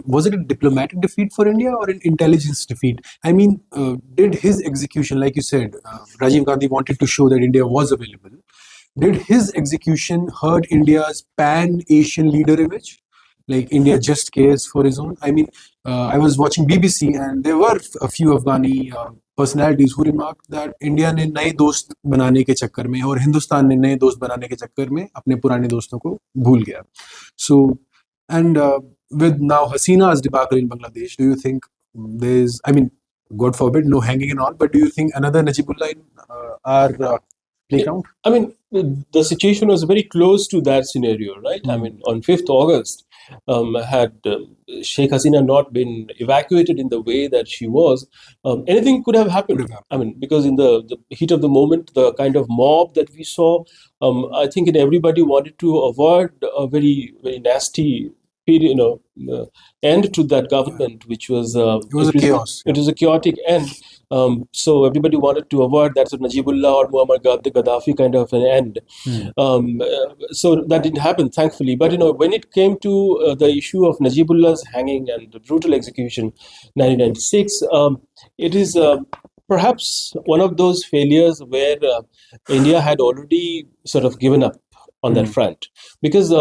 was it a diplomatic defeat for India or an intelligence defeat? I mean, did his execution, like you said, Rajiv Gandhi wanted to show that India was available. Did his execution hurt India's pan-Asian leader image? Like India just cares for his own. I mean, I was watching BBC and there were a few Afghani personalities who remarked that India ने नए दोस्त बनाने के चक्कर में और हिंदुस्तान ने नए दोस्त बनाने के चक्कर में अपने पुराने दोस्तों को भूल गया. So, and with now Hasina's debacle in Bangladesh, do you think there's, I mean, God forbid, no hanging and all, but do you think another Najibullah in our playground? I mean, the situation was very close to that scenario, right? I mean, on 5th August, had Sheikh Hasina not been evacuated in the way that she was, anything could have happened. I mean, because in the heat of the moment, the kind of mob that we saw, I think everybody wanted to avoid a very, very nasty period, end to that government, which was It was a chaos. It was a chaotic end. So everybody wanted to avoid that sort of Najibullah or Muammar Gaddafi kind of an end. So that didn't happen, thankfully. But when it came to the issue of Najibullah's hanging and the brutal execution, 1996, it is perhaps one of those failures where India had already sort of given up on that front, because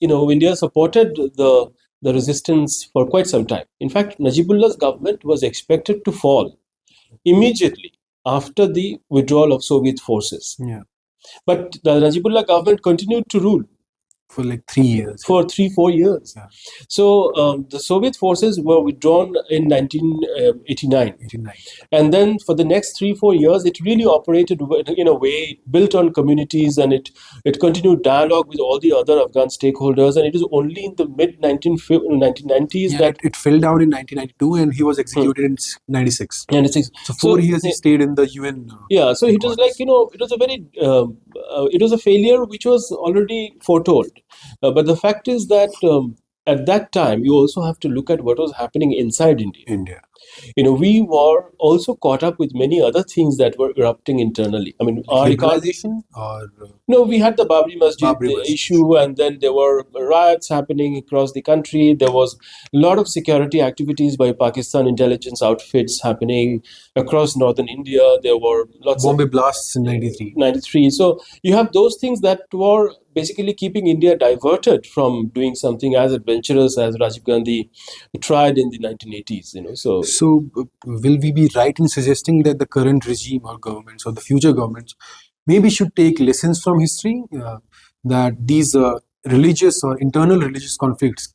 India supported the resistance for quite some time. In fact, Najibullah's government was expected to fall immediately after the withdrawal of Soviet forces. Yeah. But the Najibullah government continued to rule for like 3 years. For 3-4 years. Yeah. So the Soviet forces were withdrawn in 1989. And then for the next 3-4 years, it really operated in a way built on communities, and it continued dialogue with all the other Afghan stakeholders. And it is only in the mid-1990s that it fell down in 1992, and he was executed in 96. 96. So 4 years he stayed in the UN. So it was like, it was a very, it was a failure which was already foretold. But the fact is that at that time, you also have to look at what was happening inside India. We were also caught up with many other things that were erupting internally. I mean, liberalization or no, we had the Babri Masjid issue, and then there were riots happening across the country. There was a lot of security activities by Pakistan intelligence outfits happening across northern India. There were lots Bombay of blasts in 93. So you have those things that were basically keeping India diverted from doing something as adventurous as Rajiv Gandhi tried in the 1980s. So will we be right in suggesting that the current regime or governments or the future governments maybe should take lessons from history, that these religious or internal religious conflicts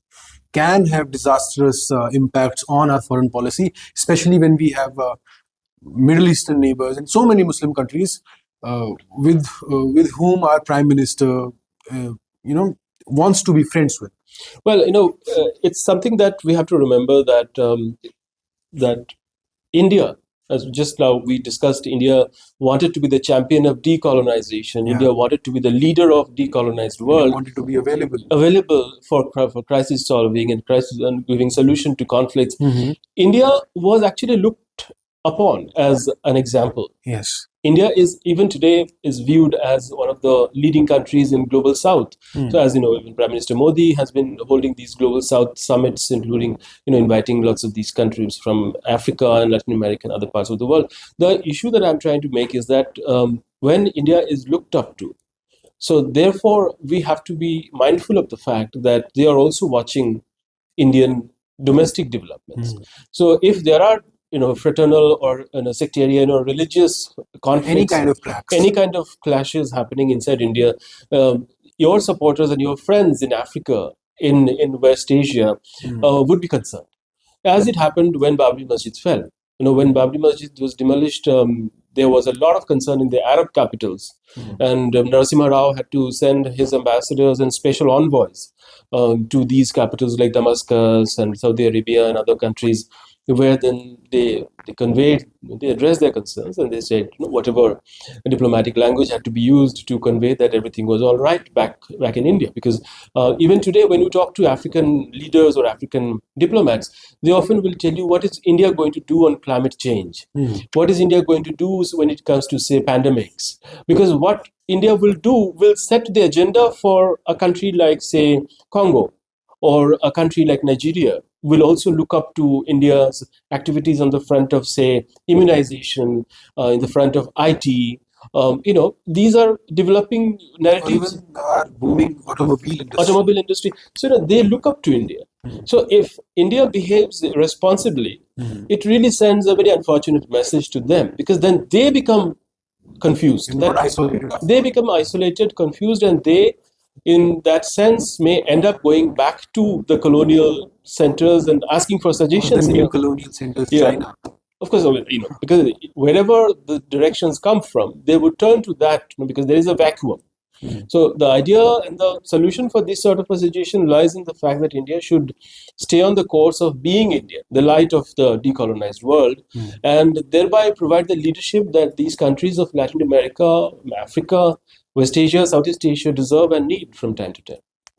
can have disastrous impacts on our foreign policy, especially when we have Middle Eastern neighbors and so many Muslim countries with whom our Prime Minister wants to be friends with? Well, it's something that we have to remember that India, as just now we discussed, India wanted to be the champion of decolonization. Yeah. India wanted to be the leader of decolonized world. India wanted to be available for crisis solving and crisis and giving solution to conflicts. Mm-hmm. India was actually looked upon as an example. Yes. India is even today is viewed as one of the leading countries in global South. So as you know, even Prime Minister Modi has been holding these global South summits, including inviting lots of these countries from Africa and Latin America and other parts of the world. The issue that I'm trying to make is that when India is looked up to, so therefore we have to be mindful of the fact that they are also watching Indian domestic developments. So if there are fraternal or sectarian or religious conflicts, any kind of clashes happening inside India, your supporters and your friends in Africa, in West Asia, would be concerned. As it happened when Babri Masjid fell. When Babri Masjid was demolished, there was a lot of concern in the Arab capitals, and Narasimha Rao had to send his ambassadors and special envoys to these capitals like Damascus and Saudi Arabia and other countries, where then they addressed their concerns, and they said whatever diplomatic language had to be used to convey that everything was all right back in India. Because even today, when you talk to African leaders or African diplomats, they often will tell you, what is India going to do on climate change? What is India going to do when it comes to, say, pandemics? Because what India will do will set the agenda for a country like, say, Congo or a country like Nigeria will also look up to India's activities on the front of, say, immunization, in the front of IT. These are developing Or narratives. even our booming Automobile industry. So they look up to India. So if India behaves responsibly, it really sends a very unfortunate message to them, because then they become confused. Not isolated. They become isolated, confused, and they, in that sense, may end up going back to the colonial centers and asking for Or the suggestions. new colonial centers, Yeah. China. Of course, because wherever the directions come from, they would turn to that, because there is a vacuum. So the idea and the solution for this sort of a situation lies in the fact that India should stay on the course of being India, the light of the decolonized world, and thereby provide the leadership that these countries of Latin America, Africa, West Asia, Southeast Asia deserve and need from time to time.